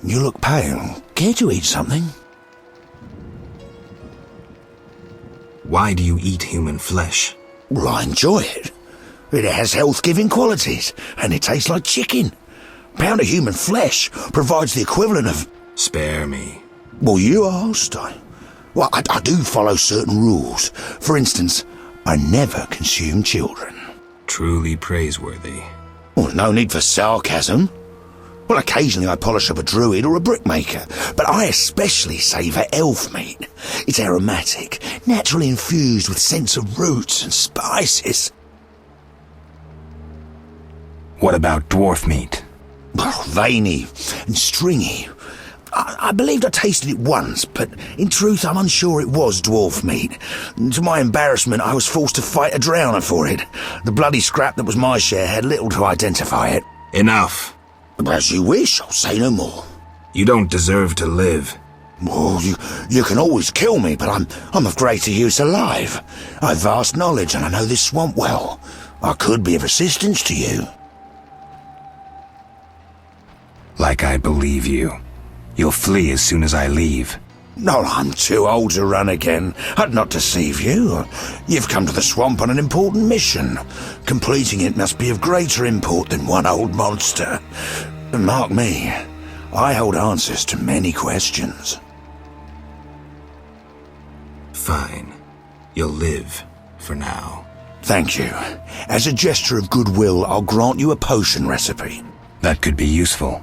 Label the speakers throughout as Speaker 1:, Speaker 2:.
Speaker 1: You look pale. Care to eat something?
Speaker 2: Why do you eat human flesh?
Speaker 1: Well, I enjoy it. It has health-giving qualities, and it tastes like chicken. A pound of human flesh provides the equivalent of...
Speaker 2: Spare me.
Speaker 1: Well, you asked. I do follow certain rules. For instance, I never consume children.
Speaker 2: Truly praiseworthy.
Speaker 1: Well, no need for sarcasm. Well, occasionally I polish up a druid or a brickmaker, but I especially savour elf meat. It's aromatic, naturally infused with scents of roots and spices.
Speaker 2: What about dwarf meat?
Speaker 1: Well, veiny and stringy. I believed I tasted it once, but in truth I'm unsure it was dwarf meat. To my embarrassment, I was forced to fight a drowner for it. The bloody scrap that was my share had little to identify it.
Speaker 2: Enough.
Speaker 1: As you wish, I'll say no more.
Speaker 2: You don't deserve to live.
Speaker 1: Well, you can always kill me, but I'm of greater use alive. I've vast knowledge and I know this swamp well. I could be of assistance to you.
Speaker 2: Like I believe you. You'll flee as soon as I leave.
Speaker 1: No, I'm too old to run again. I'd not deceive you. You've come to the swamp on an important mission. Completing it must be of greater import than one old monster. And mark me, I hold answers to many questions.
Speaker 2: Fine. You'll live, for now.
Speaker 1: Thank you. As a gesture of goodwill, I'll grant you a potion recipe.
Speaker 2: That could be useful.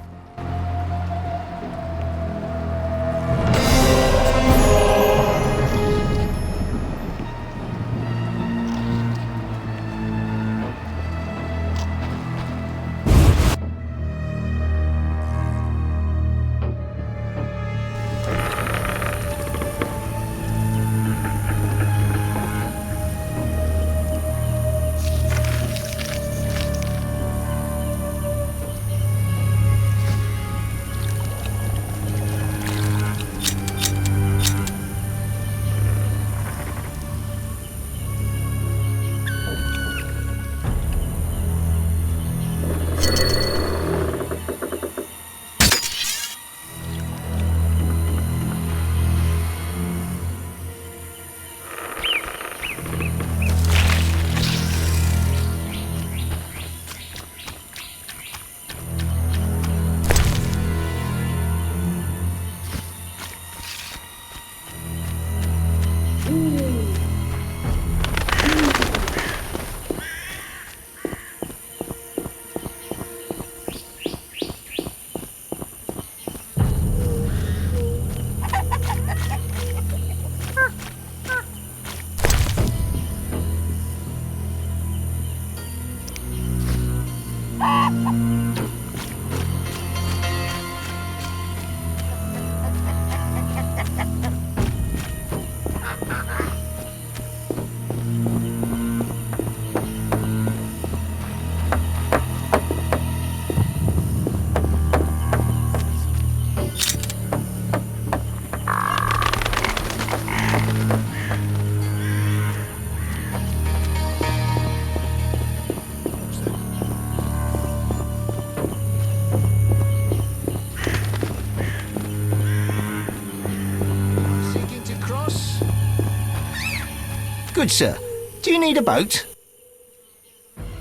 Speaker 3: Good, sir. Do you need a boat?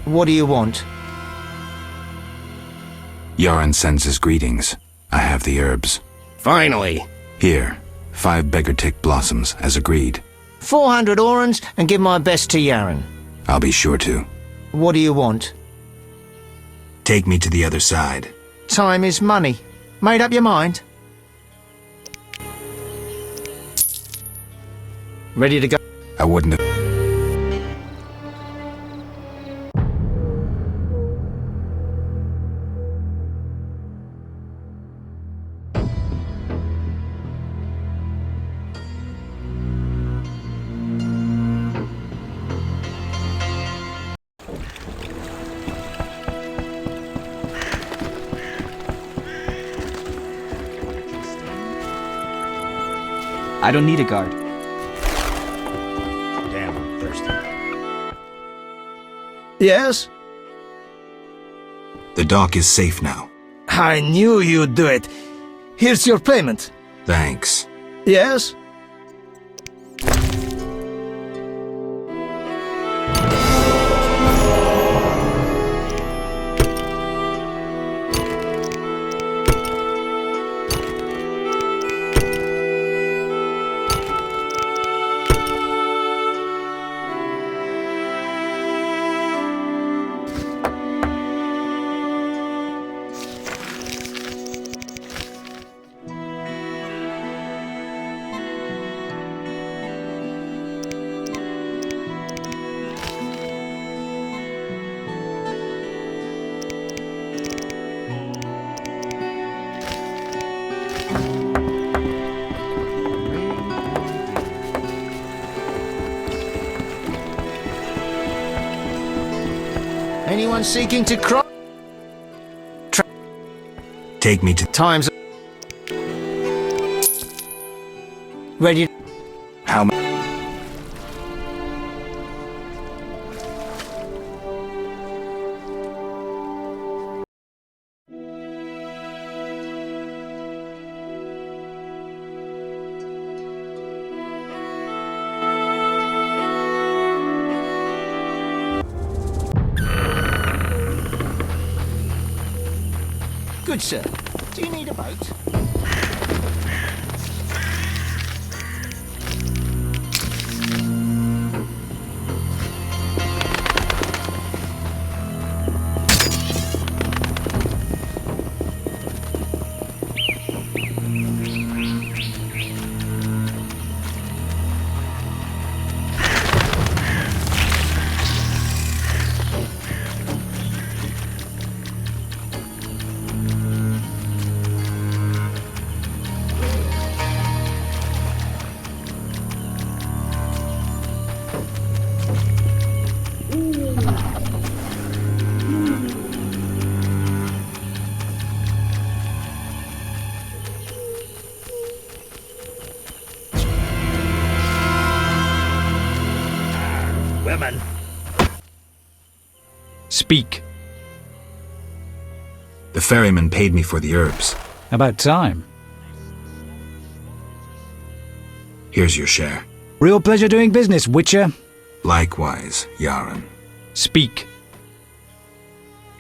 Speaker 3: What do you want?
Speaker 2: Yaron sends his greetings. I have the herbs.
Speaker 4: Finally.
Speaker 2: Here, 5 beggar tick blossoms, as agreed.
Speaker 3: 400 orans and give my best to Yaron.
Speaker 2: I'll be sure to.
Speaker 3: What do you want?
Speaker 2: Take me to the other side.
Speaker 3: Time is money. Made up your mind? Ready to go?
Speaker 2: I wouldn't have...
Speaker 5: I don't need a guard.
Speaker 1: Damn, I'm thirsty.
Speaker 3: Yes?
Speaker 2: The dock is safe now.
Speaker 3: I knew you'd do it. Here's your payment.
Speaker 2: Thanks.
Speaker 3: Yes? Anyone seeking to cross?
Speaker 2: Take me to...
Speaker 3: Time's ready.
Speaker 2: How much?
Speaker 3: Good, sir. Do you need a boat?
Speaker 1: Women.
Speaker 5: Speak.
Speaker 2: The ferryman paid me for the herbs.
Speaker 5: About time.
Speaker 2: Here's your share.
Speaker 5: Real pleasure doing business, Witcher.
Speaker 2: Likewise, Yaren.
Speaker 5: Speak.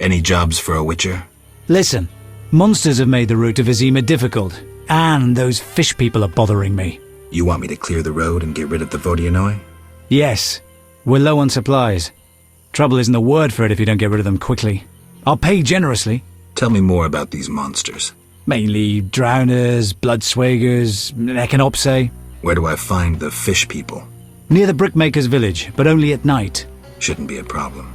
Speaker 2: Any jobs for a witcher?
Speaker 5: Listen, monsters have made the route to Vizima difficult, and those fish people are bothering me.
Speaker 2: You want me to clear the road and get rid of the Vodianoi?
Speaker 5: Yes, we're low on supplies. Trouble isn't the word for it if you don't get rid of them quickly. I'll pay generously.
Speaker 2: Tell me more about these monsters.
Speaker 5: Mainly drowners, bloodswagers, echinopse.
Speaker 2: Where do I find the fish people?
Speaker 5: Near the brickmaker's village, but only at night.
Speaker 2: Shouldn't be a problem.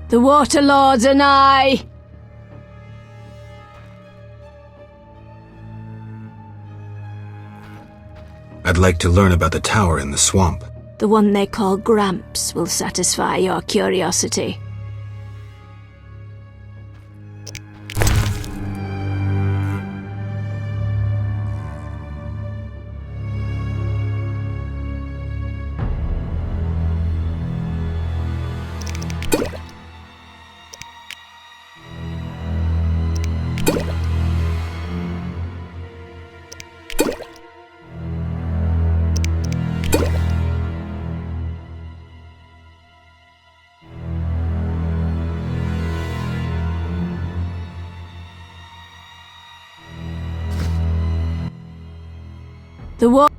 Speaker 4: The Water Lords are nigh!
Speaker 2: I'd like to learn about the tower in the swamp.
Speaker 4: The one they call Gramps will satisfy your curiosity. The wa-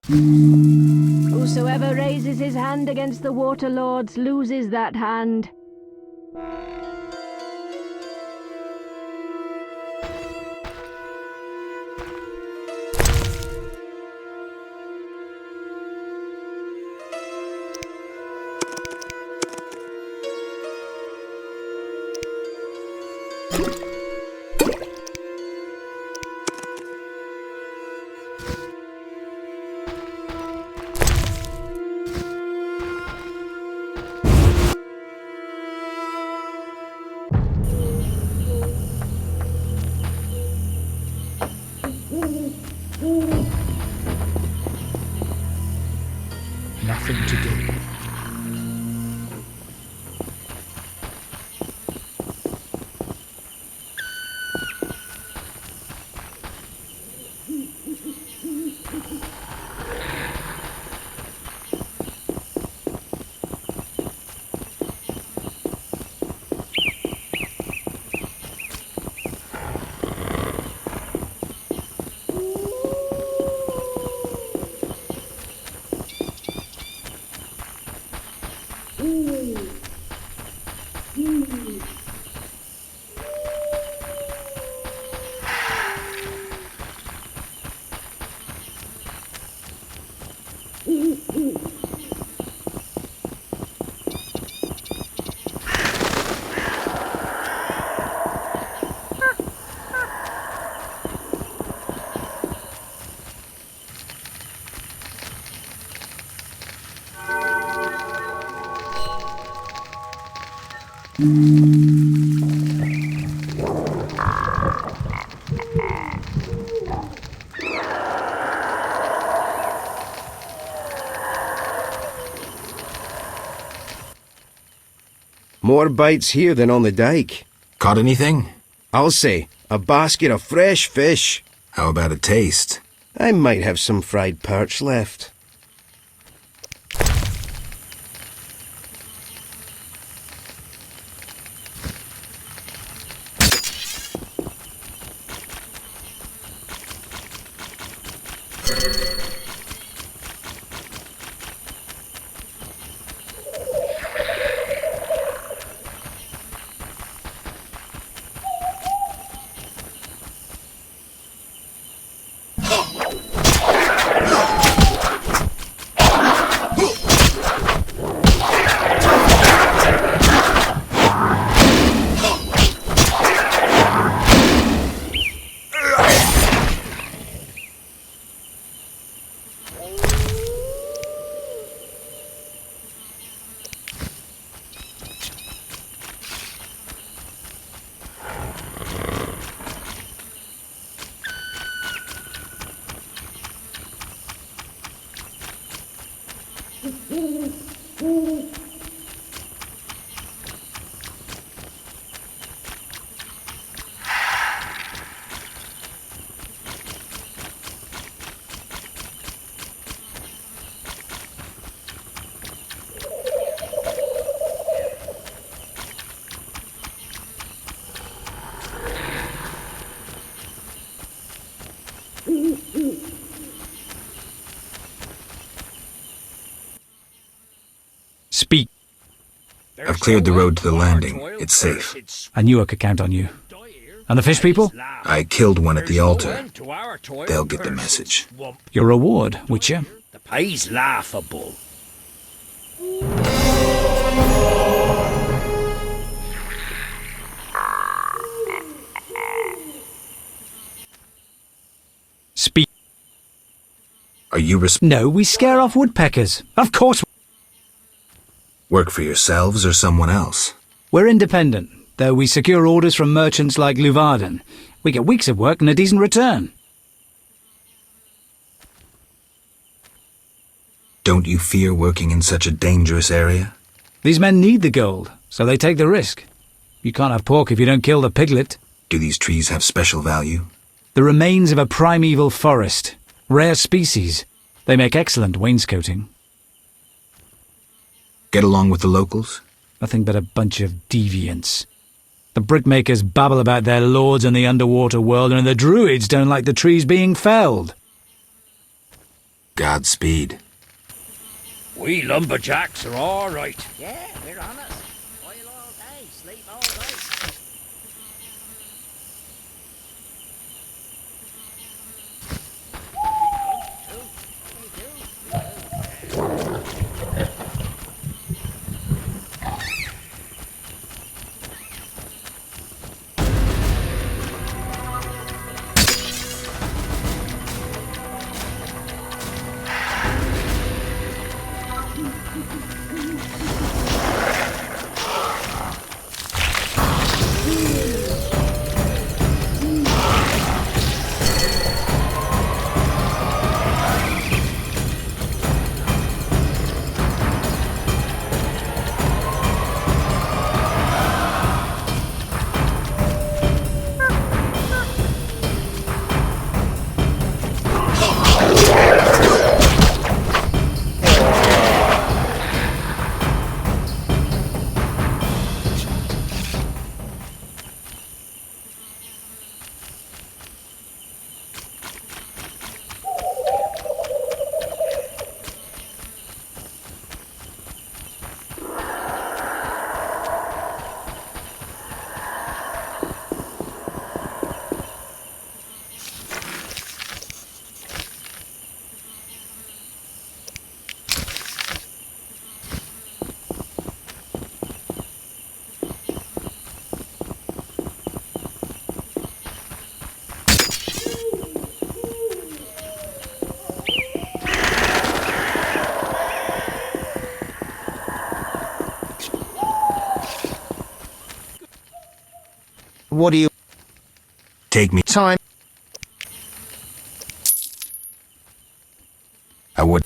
Speaker 4: Whosoever raises his hand against the Water Lords loses that hand.
Speaker 5: Nothing to do.
Speaker 6: More bites here than on the dike.
Speaker 2: Caught anything?
Speaker 6: I'll say, a basket of fresh fish.
Speaker 2: How about a taste?
Speaker 6: I might have some fried perch left.
Speaker 5: Speak.
Speaker 2: I've cleared the road to the landing. It's safe.
Speaker 5: I knew I could count on you. And the fish people?
Speaker 2: I killed one at the altar. They'll get the message.
Speaker 5: Your reward, Witcher.
Speaker 7: The pay's laughable.
Speaker 5: Speak.
Speaker 2: Are you
Speaker 5: No, we scare off woodpeckers. Of course.
Speaker 2: work for yourselves or someone else?
Speaker 5: We're independent, though we secure orders from merchants like Luvarden. We get weeks of work and a decent return.
Speaker 2: Don't you fear working in such a dangerous area?
Speaker 5: These men need the gold, so they take the risk. You can't have pork if you don't kill the piglet.
Speaker 2: Do these trees have special value?
Speaker 5: The remains of a primeval forest. Rare species. They make excellent wainscoting.
Speaker 2: Get along with the locals?
Speaker 5: Nothing but a bunch of deviants. The brickmakers babble about their lords in the underwater world, and the druids don't like the trees being felled.
Speaker 2: Godspeed.
Speaker 7: We lumberjacks are all right.
Speaker 8: Yeah, we're on it. Oil all day, sleep all night.
Speaker 3: What do you...
Speaker 2: Take me.
Speaker 3: Time.
Speaker 2: I would.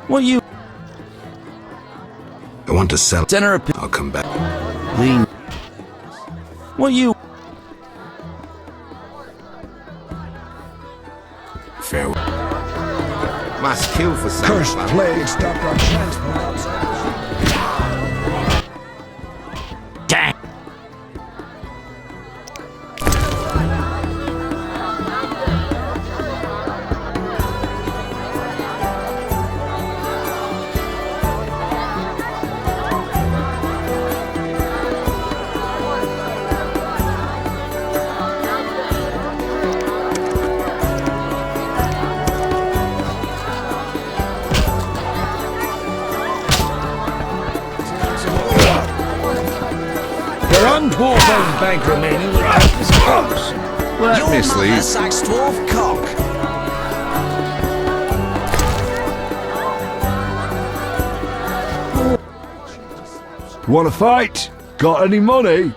Speaker 5: What you...
Speaker 2: I want to sell.
Speaker 5: Dinner...
Speaker 2: I'll come back.
Speaker 3: Lean.
Speaker 5: What you...
Speaker 2: Farewell.
Speaker 6: Must kill for some
Speaker 1: Cursed
Speaker 6: fun.
Speaker 1: plague stopped our transport outside.
Speaker 5: Dang!
Speaker 7: Your undwarf-owned bank remaining will take this close.
Speaker 3: Work, Miss Lee.
Speaker 8: Sax dwarf cock.
Speaker 1: Want to fight? Got any money?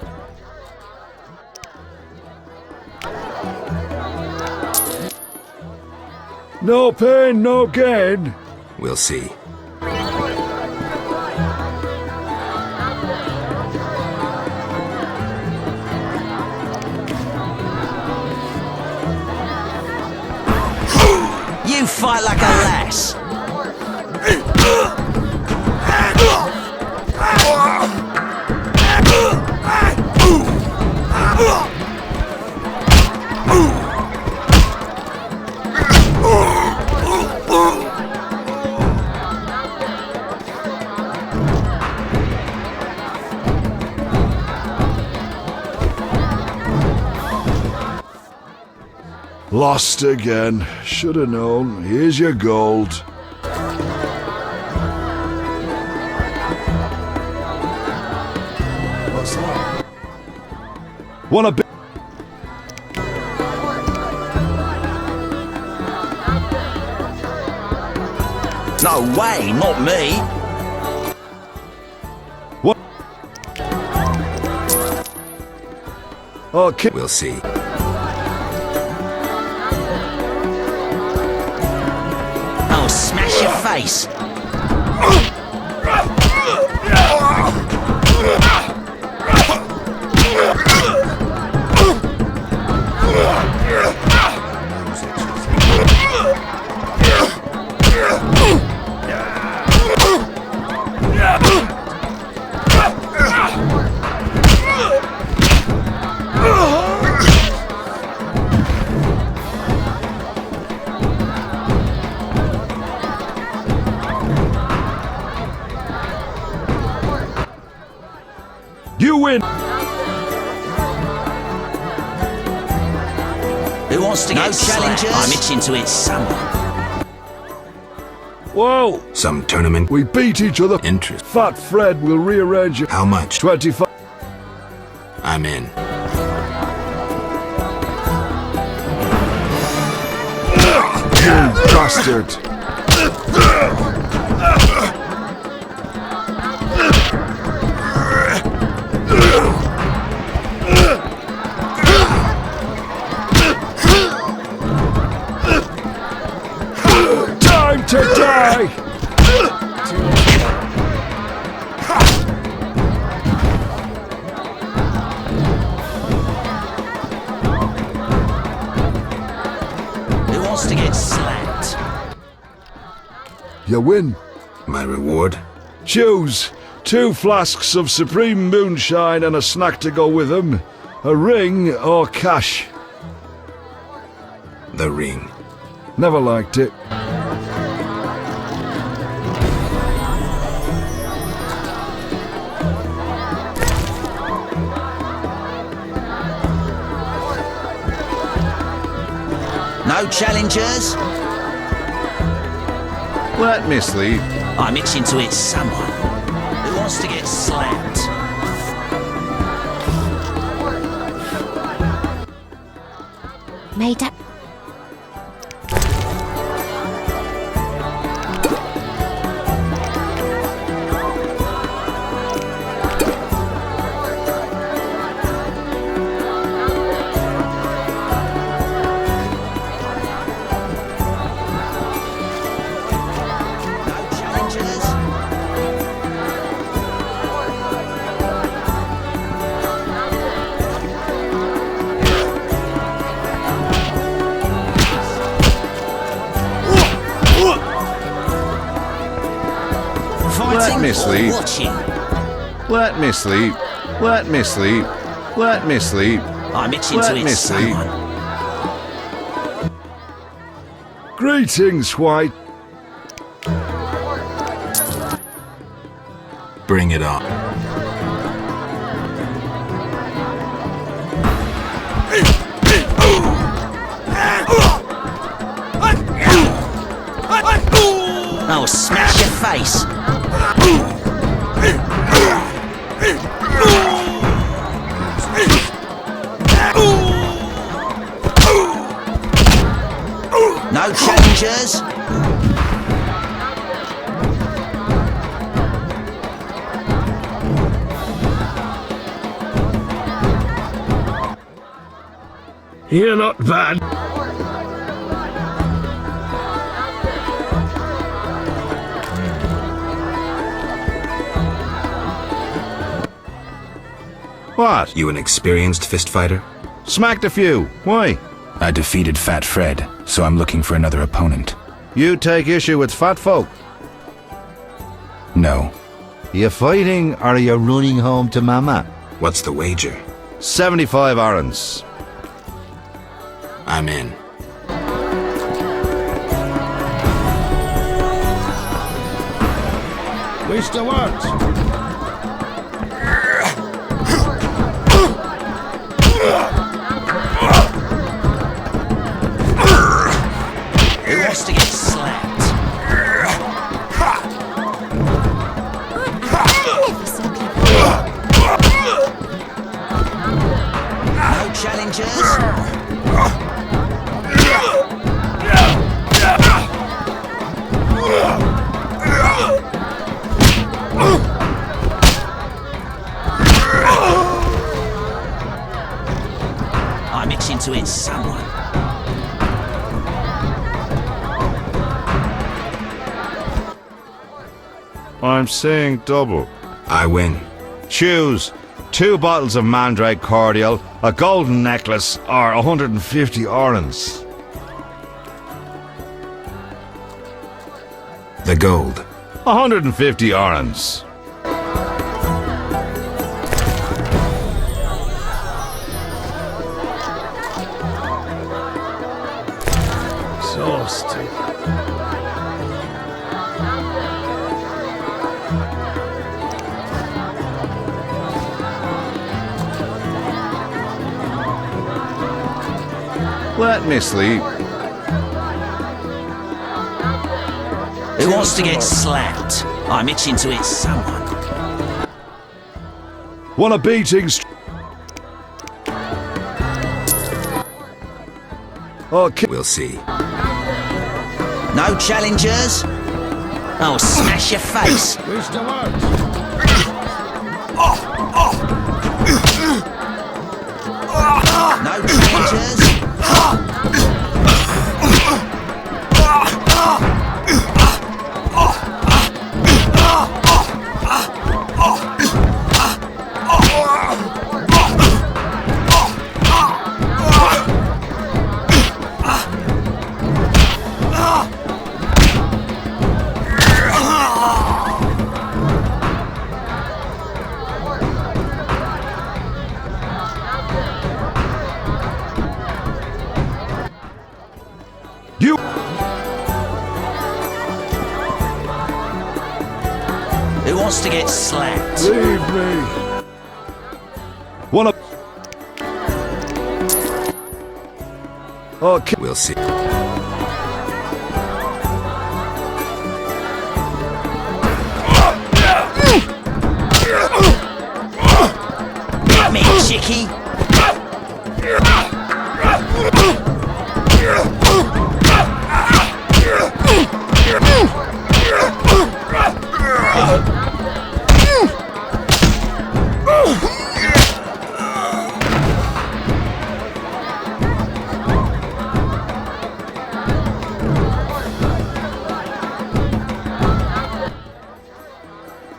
Speaker 1: No pain, no gain.
Speaker 2: We'll see.
Speaker 8: You fight like a lass.
Speaker 1: Lost again. Should have known. Here's your gold. What's that? Want a bit?
Speaker 8: No way, not me.
Speaker 1: What? Okay.
Speaker 2: We'll see.
Speaker 8: I'll smash your face.
Speaker 1: You win.
Speaker 8: Who wants to get challengers? I'm itching to hit someone.
Speaker 7: Whoa!
Speaker 2: Some tournament.
Speaker 9: We beat each other.
Speaker 2: Interest.
Speaker 9: Fat Fred will rearrange it.
Speaker 2: How much?
Speaker 9: 25.
Speaker 2: I'm in.
Speaker 9: You bastard. Time to die!
Speaker 8: Who wants to get slapped?
Speaker 9: You win.
Speaker 2: My reward?
Speaker 9: Choose 2 flasks of supreme moonshine and a snack to go with them. A ring or cash.
Speaker 2: The ring.
Speaker 9: Never liked it.
Speaker 8: No challengers?
Speaker 6: Let me sleep.
Speaker 8: I'm itching to hit someone. Who wants to get slapped?
Speaker 10: Made up.
Speaker 8: No challengers?
Speaker 6: Let me
Speaker 8: Fighting or
Speaker 6: sleep.
Speaker 8: watching?
Speaker 6: Let me sleep. Let me sleep. Let me sleep.
Speaker 8: I'm itching
Speaker 6: Let
Speaker 8: to
Speaker 6: me
Speaker 8: hit
Speaker 6: sleep.
Speaker 8: someone.
Speaker 9: Greetings, White.
Speaker 2: Bring it on.
Speaker 8: I'll smash your face. No challengers?
Speaker 7: You're not bad.
Speaker 6: What?
Speaker 2: You an experienced fist fighter?
Speaker 6: Smacked a few. Why?
Speaker 2: I defeated Fat Fred, so I'm looking for another opponent.
Speaker 6: You take issue with fat folk.
Speaker 2: No.
Speaker 3: You fighting or are you running home to Mama?
Speaker 2: What's the wager?
Speaker 6: 75 orange.
Speaker 2: I'm in.
Speaker 7: Waste of words.
Speaker 8: Who wants to get slapped? No challengers? I'm itching to hit someone.
Speaker 6: I'm saying double.
Speaker 2: I win.
Speaker 6: Choose 2 bottles of Mandrake cordial, a golden necklace, or 150 orange.
Speaker 2: The gold.
Speaker 6: 150 orange.
Speaker 7: Exhausted.
Speaker 6: Let me sleep.
Speaker 8: Who wants to get slapped? I'm itching to hit someone.
Speaker 9: Want a beating? Okay.
Speaker 2: We'll see.
Speaker 8: No challengers? I'll smash your face. No challengers?
Speaker 9: You.
Speaker 8: Who wants to get slapped?
Speaker 9: Leave me. Want a? Okay.
Speaker 2: We'll see.
Speaker 8: Get me, chickie.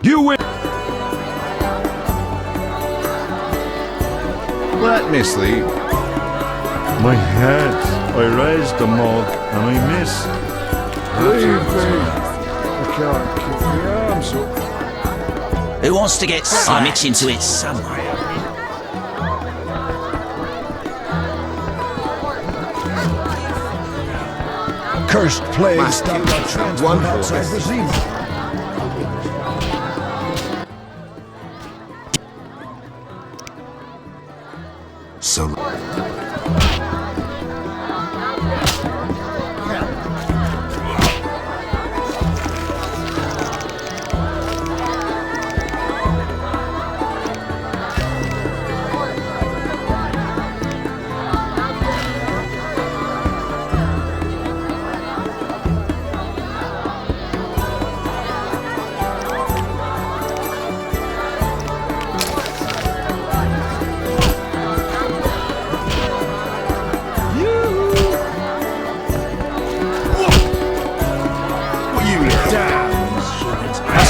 Speaker 9: You win.
Speaker 6: Let me sleep.
Speaker 9: My head. I raised the mug and I missed. Leave me. I can't keep my arms up.
Speaker 8: Who wants to get slapped? I'm itching to hit someone.
Speaker 1: Cursed plague stopped our transport outside Brazil.
Speaker 2: So.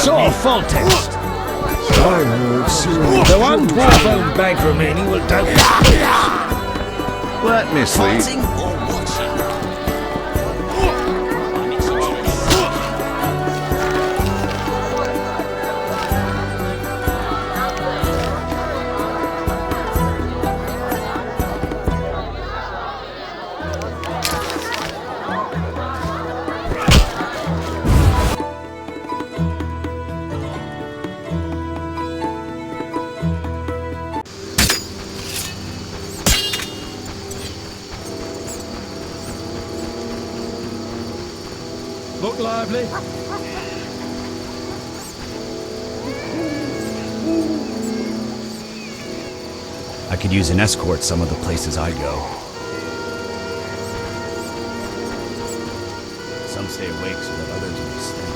Speaker 7: Saw a full test.
Speaker 9: I heard serious.
Speaker 7: The one poor bone bag remaining will doubt it.
Speaker 6: Let me sleep.
Speaker 8: Fighting or watching? I'm itching to hit
Speaker 7: Look lively.
Speaker 10: I could use an escort some of the places I go. Some stay awake so that others may sleep.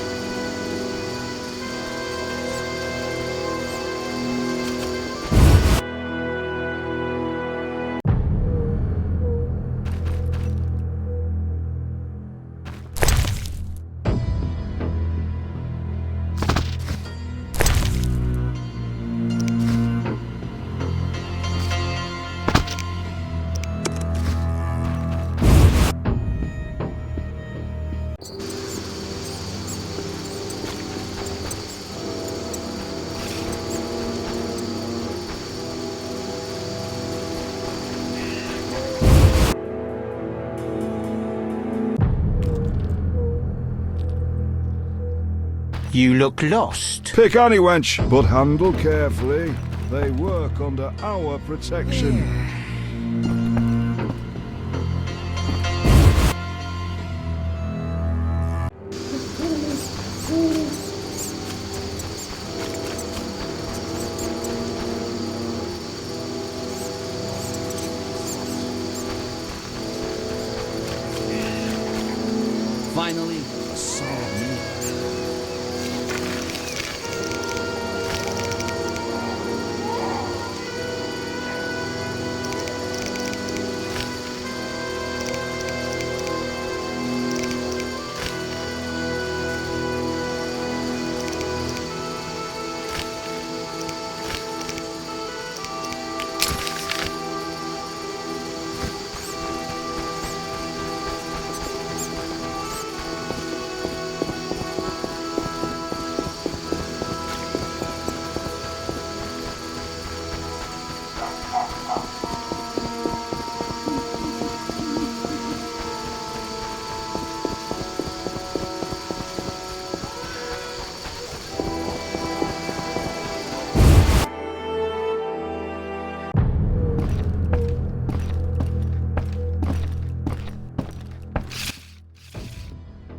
Speaker 3: You look lost.
Speaker 9: Pick any wench, but handle carefully. They work under our protection.
Speaker 7: Finally, a solid meal.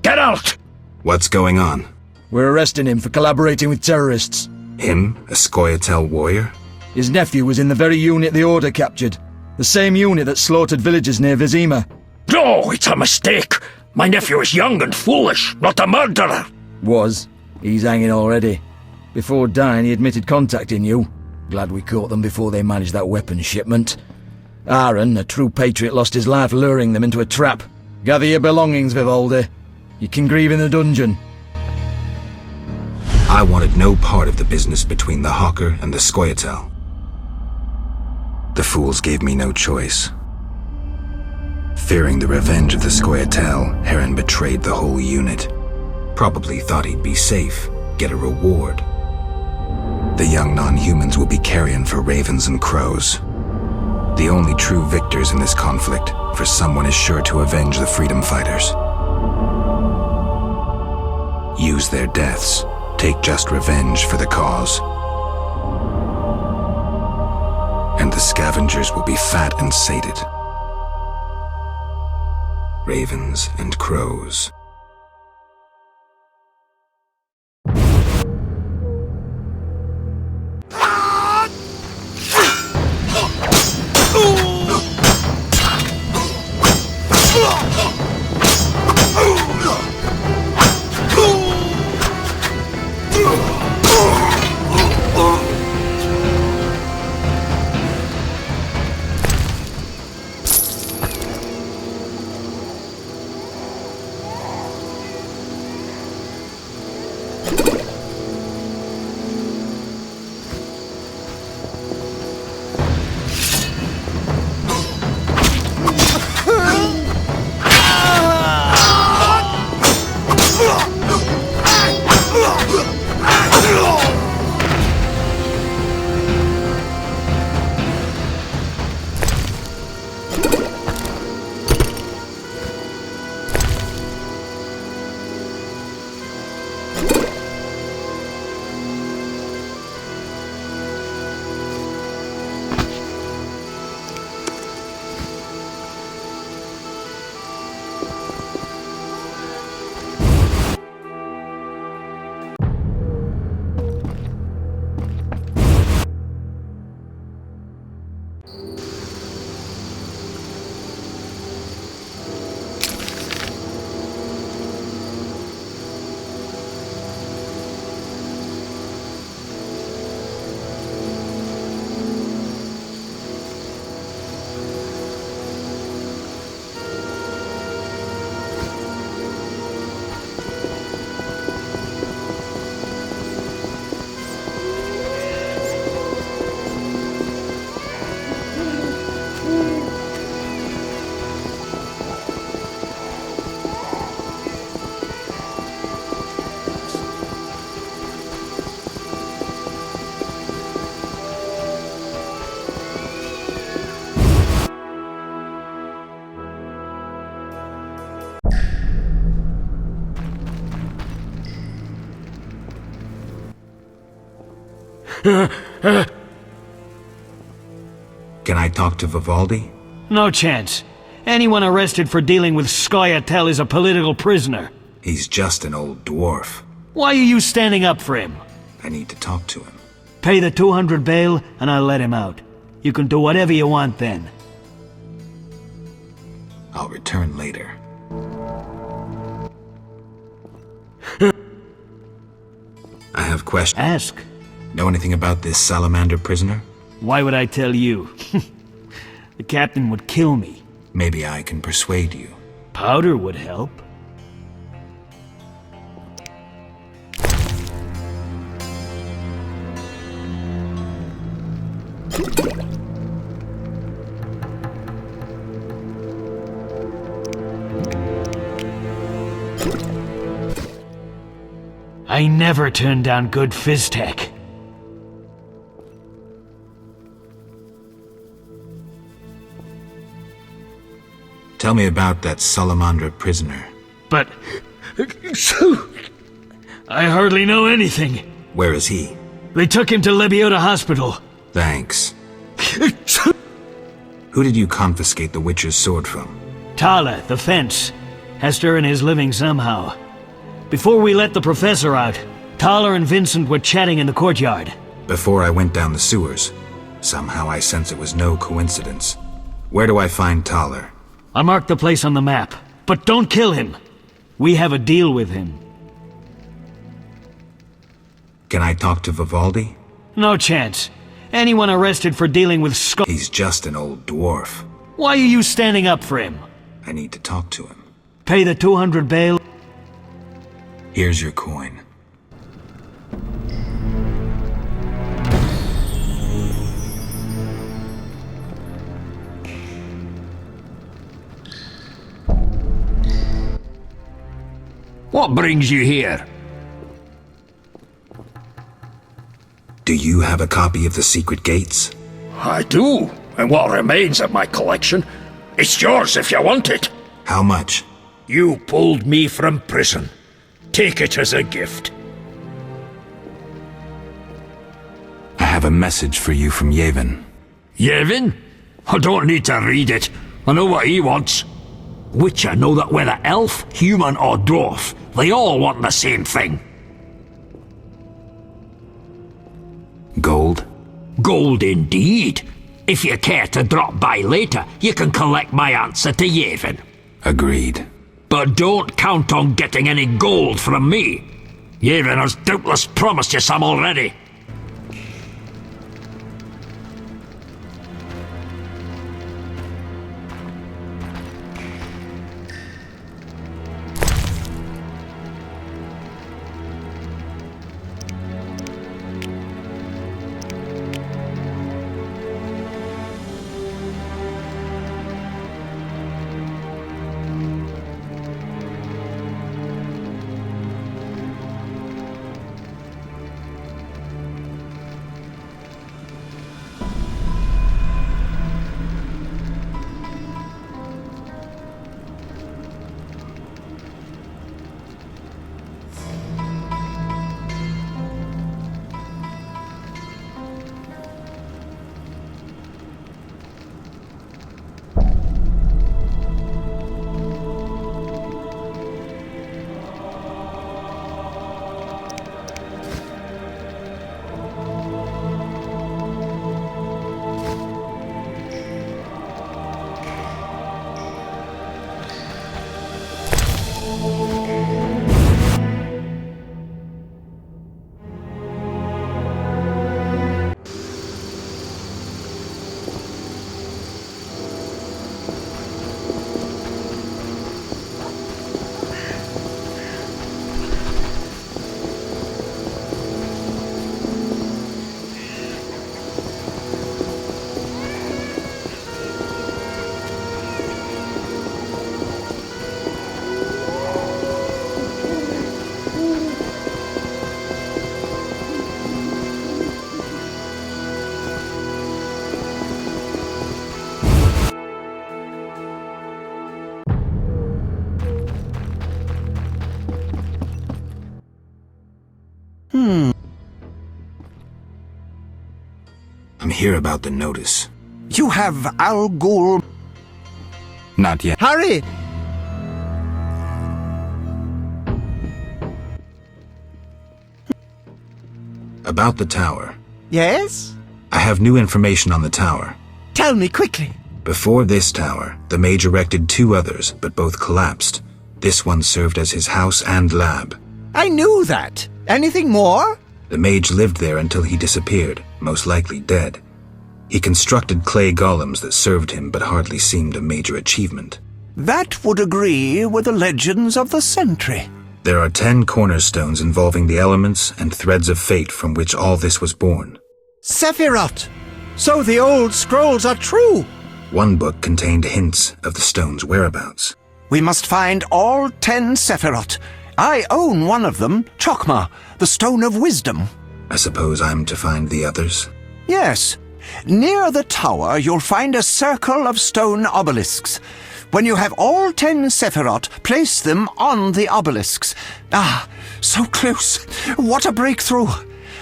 Speaker 1: Get out!
Speaker 2: What's going on?
Speaker 11: We're arresting him for collaborating with terrorists.
Speaker 2: Him? A Scoia'tael warrior?
Speaker 11: His nephew was in the very unit the Order captured. The same unit that slaughtered villagers near Vizima.
Speaker 7: No, it's a mistake. My nephew is young and foolish, not a murderer.
Speaker 11: Was. He's hanging already. Before dying, he admitted contacting you. Glad we caught them before they managed that weapons shipment. Aaron, a true patriot, lost his life luring them into a trap. Gather your belongings, Vivaldi. You can grieve in the dungeon.
Speaker 2: I wanted no part of the business between the Hawker and the Scoia'tael. The fools gave me no choice. Fearing the revenge of the Scoia'tael, Heron betrayed the whole unit. Probably thought he'd be safe, get a reward. The young non-humans will be carrion for ravens and crows. The only true victors in this conflict, for someone is sure to avenge the freedom fighters. Use their deaths, take just revenge for the cause. And the scavengers will be fat and sated. Ravens and crows. Can I talk to Vivaldi?
Speaker 12: No chance. Anyone arrested for dealing with Scoia'tael is a political prisoner.
Speaker 2: He's just an old dwarf.
Speaker 12: Why are you standing up for him?
Speaker 2: I need to talk to him.
Speaker 12: Pay the 200 bail, and I'll let him out. You can do whatever you want then.
Speaker 2: I'll return later. question.
Speaker 12: Ask.
Speaker 2: Know anything about this salamander prisoner?
Speaker 12: Why would I tell you? The captain would kill me.
Speaker 2: Maybe I can persuade you.
Speaker 12: Powder would help. I never turn down good Fizztech.
Speaker 2: Tell me about that Salamandra prisoner.
Speaker 12: But... I hardly know anything.
Speaker 2: Where is he?
Speaker 12: They took him to Lebiota Hospital.
Speaker 2: Thanks. Who did you confiscate the Witcher's sword from?
Speaker 12: Tala, the fence. Has to earn his living somehow. Before we let the professor out, Tala and Vincent were chatting in the courtyard.
Speaker 2: Before I went down the sewers. Somehow I sense it was no coincidence. Where do I find Thaler?
Speaker 12: I marked the place on the map. But don't kill him. We have a deal with him.
Speaker 2: Can I talk to Vivaldi?
Speaker 12: No chance. Anyone arrested for dealing with
Speaker 2: He's just an old dwarf.
Speaker 12: Why are you standing up for him?
Speaker 2: I need to talk to him.
Speaker 12: Pay the 200 bail.
Speaker 2: Here's your coin.
Speaker 7: What brings you here?
Speaker 2: Do you have a copy of the Secret Gates?
Speaker 7: I do, and what remains of my collection. It's yours if you want it.
Speaker 2: How much?
Speaker 7: You pulled me from prison. Take it as a gift.
Speaker 2: I have a message for you from Yevon.
Speaker 7: Yevon? I don't need to read it. I know what he wants. Witcher know that whether elf, human or dwarf, they all want the same thing.
Speaker 2: Gold?
Speaker 7: Gold indeed. If you care to drop by later, you can collect my answer to Yevon.
Speaker 2: Agreed.
Speaker 7: But don't count on getting any gold from me. Yevon has doubtless promised you some already.
Speaker 2: I'm here about the notice.
Speaker 3: You have Al Ghul.
Speaker 2: Not yet.
Speaker 3: Hurry!
Speaker 2: About the tower.
Speaker 3: Yes?
Speaker 2: I have new information on the tower.
Speaker 3: Tell me quickly.
Speaker 2: Before this tower, the mage erected 2 others, but both collapsed. This one served as his house and lab.
Speaker 3: I knew that. Anything more?
Speaker 2: The mage lived there until he disappeared, most likely dead. He constructed clay golems that served him but hardly seemed a major achievement.
Speaker 13: That would agree with the legends of the Sentry.
Speaker 2: There are 10 cornerstones involving the elements and threads of fate from which all this was born.
Speaker 13: Sephiroth! So the old scrolls are true!
Speaker 2: One book contained hints of the stone's whereabouts.
Speaker 13: We must find all 10 Sephiroth. I own one of them, Chokmah, the Stone of Wisdom.
Speaker 2: I suppose I'm to find the others?
Speaker 13: Yes. Near the tower, you'll find a circle of stone obelisks. When you have all 10 Sephiroth, place them on the obelisks. Ah, so close. What a breakthrough.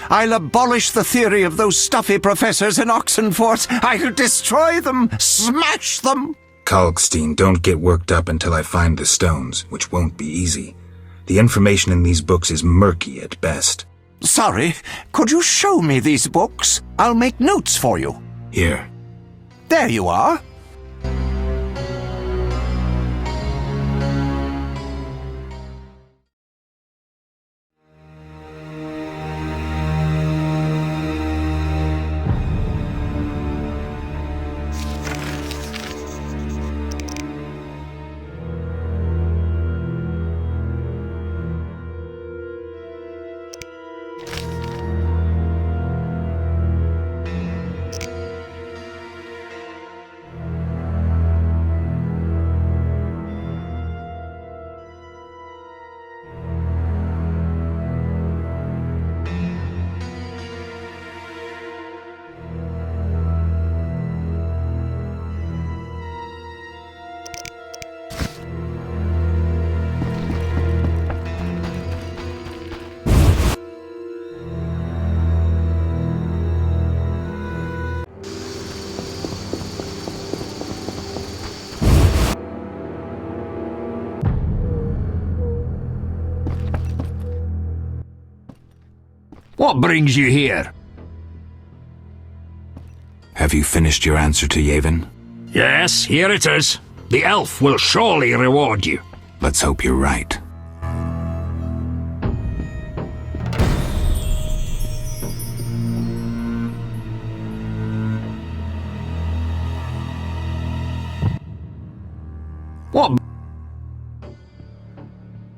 Speaker 13: I'll abolish the theory of those stuffy professors in Oxenfurt. I'll destroy them, smash them.
Speaker 2: Kalkstein, don't get worked up until I find the stones, which won't be easy. The information in these books is murky at best.
Speaker 13: Sorry, could you show me these books? I'll make notes for you.
Speaker 2: Here.
Speaker 13: There you are.
Speaker 7: What brings you here?
Speaker 2: Have you finished your answer to Yavin?
Speaker 7: Yes, here it is. The elf will surely reward you.
Speaker 2: Let's hope you're right.
Speaker 7: What?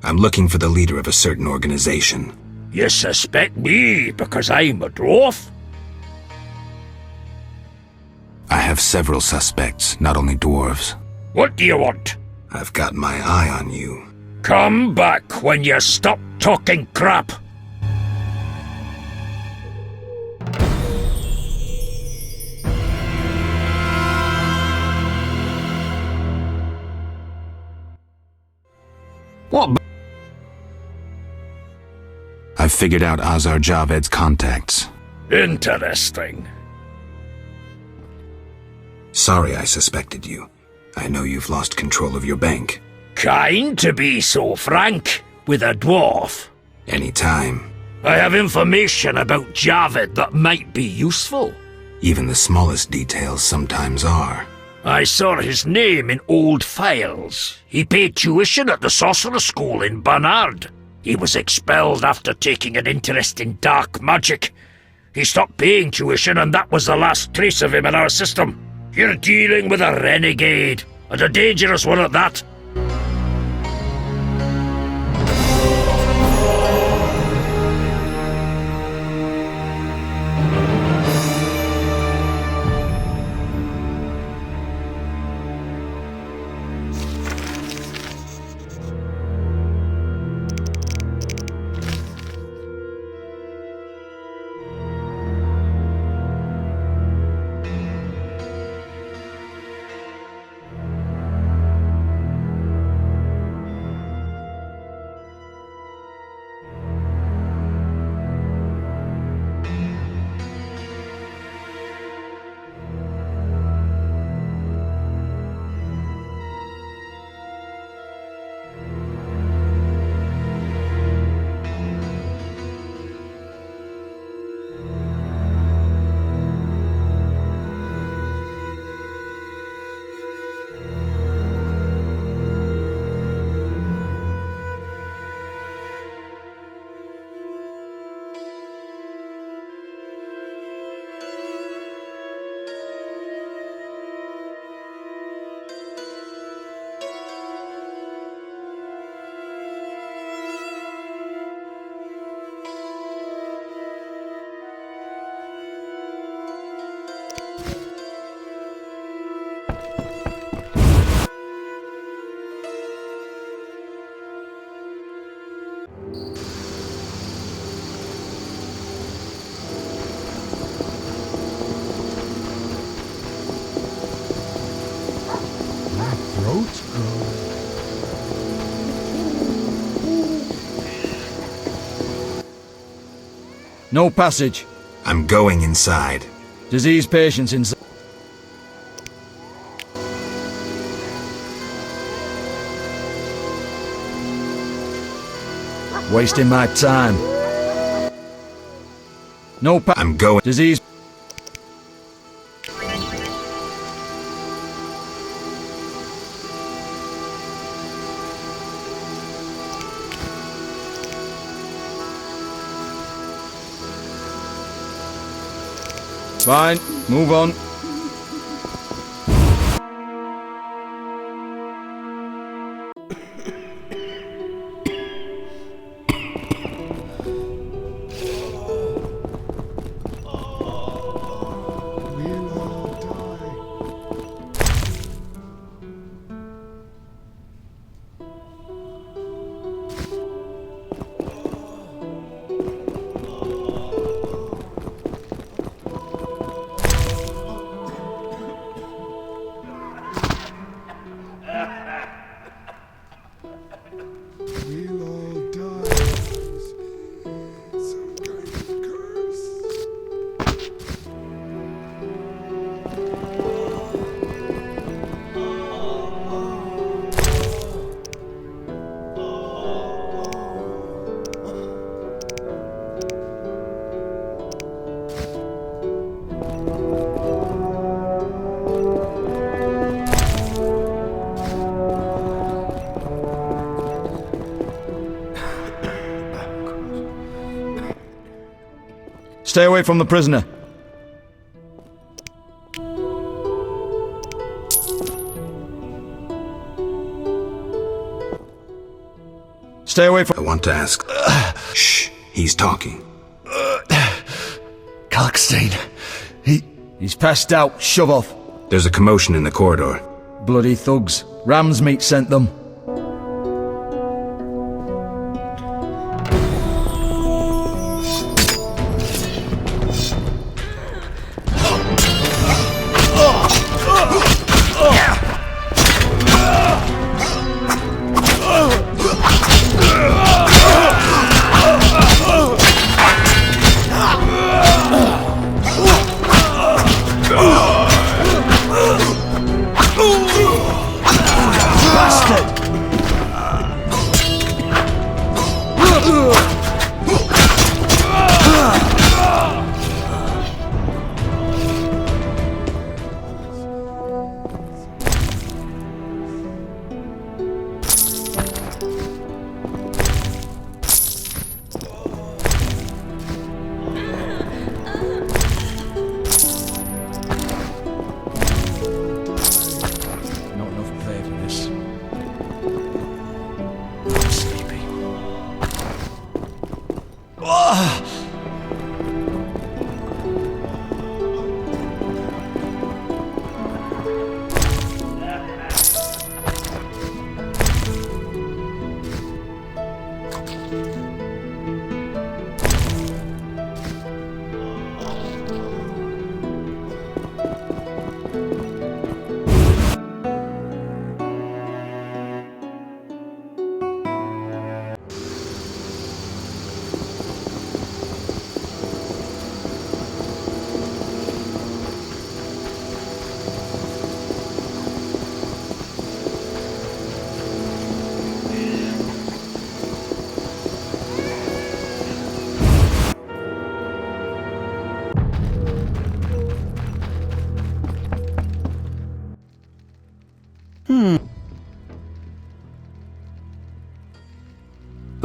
Speaker 2: I'm looking for the leader of a certain organization.
Speaker 7: You suspect me because I'm a dwarf?
Speaker 2: I have several suspects, not only dwarves.
Speaker 7: What do you want?
Speaker 2: I've got my eye on you.
Speaker 7: Come back when you stop talking crap. What?
Speaker 2: I've figured out Azar Javed's contacts.
Speaker 7: Interesting.
Speaker 2: Sorry I suspected you. I know you've lost control of your bank.
Speaker 7: Kind to be so frank with a dwarf.
Speaker 2: Anytime.
Speaker 7: I have information about Javed that might be useful.
Speaker 2: Even the smallest details sometimes are.
Speaker 7: I saw his name in old files. He paid tuition at the sorcerer school in Barnard. He was expelled after taking an interest in dark magic. He stopped paying tuition and that was the last trace of him in our system. You're dealing with a renegade, and a dangerous one at that.
Speaker 11: No passage.
Speaker 2: I'm going inside.
Speaker 11: Disease patients inside. Wasting my time. No
Speaker 2: I'm going.
Speaker 11: Disease. Fine, move on. Stay away from the prisoner. Stay away from...
Speaker 2: I want to ask... Shh, he's talking.
Speaker 3: Kalkstein,
Speaker 11: He's passed out. Shove off.
Speaker 2: There's a commotion in the corridor.
Speaker 11: Bloody thugs. Ram's meat sent them.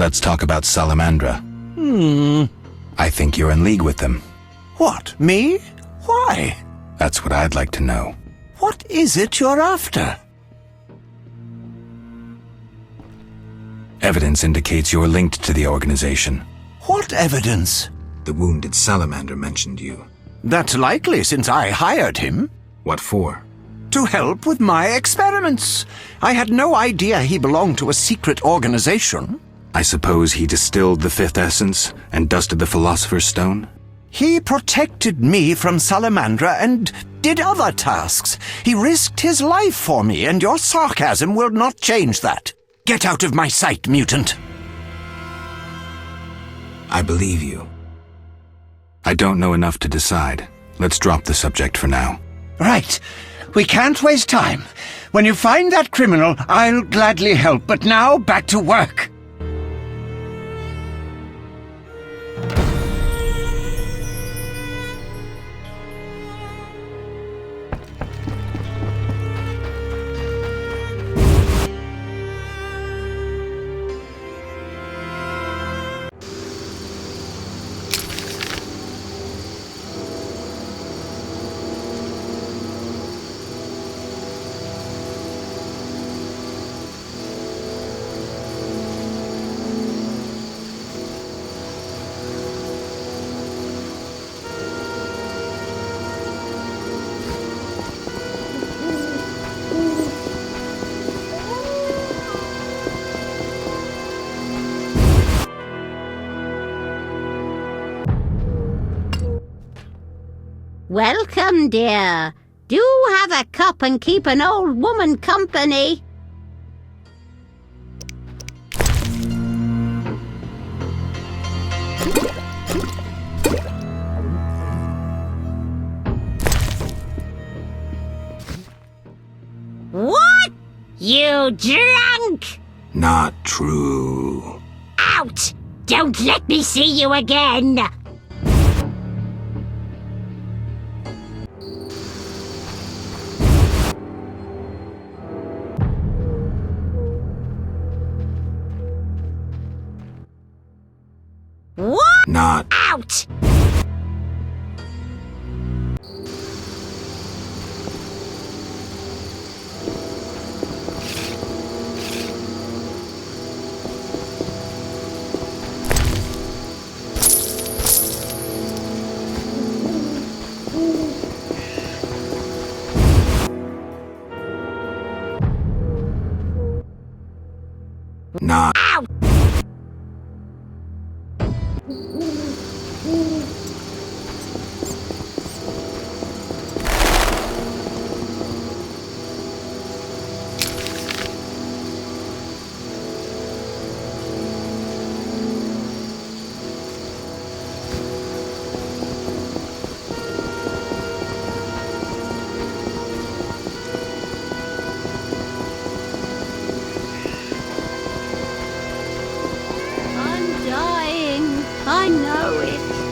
Speaker 2: Let's talk about Salamandra. I think you're in league with them.
Speaker 13: What, me? Why?
Speaker 2: That's what I'd like to know.
Speaker 13: What is it you're after?
Speaker 2: Evidence indicates you're linked to the organization.
Speaker 13: What evidence?
Speaker 2: The wounded salamander mentioned you.
Speaker 13: That's likely, since I hired him.
Speaker 2: What for?
Speaker 13: To help with my experiments. I had no idea he belonged to a secret organization.
Speaker 2: I suppose he distilled the fifth essence and dusted the Philosopher's Stone?
Speaker 13: He protected me from Salamandra and did other tasks. He risked his life for me, and your sarcasm will not change that. Get out of my sight, mutant.
Speaker 2: I believe you. I don't know enough to decide. Let's drop the subject for now.
Speaker 13: Right. We can't waste time. When you find that criminal, I'll gladly help, but now back to work.
Speaker 14: Welcome, dear. Do have a cup and keep an old woman company. What? You drunk?
Speaker 2: Not true.
Speaker 14: Out! Don't let me see you again! What?
Speaker 2: Not
Speaker 14: out!
Speaker 2: Not
Speaker 14: out! I'm dying. I know it.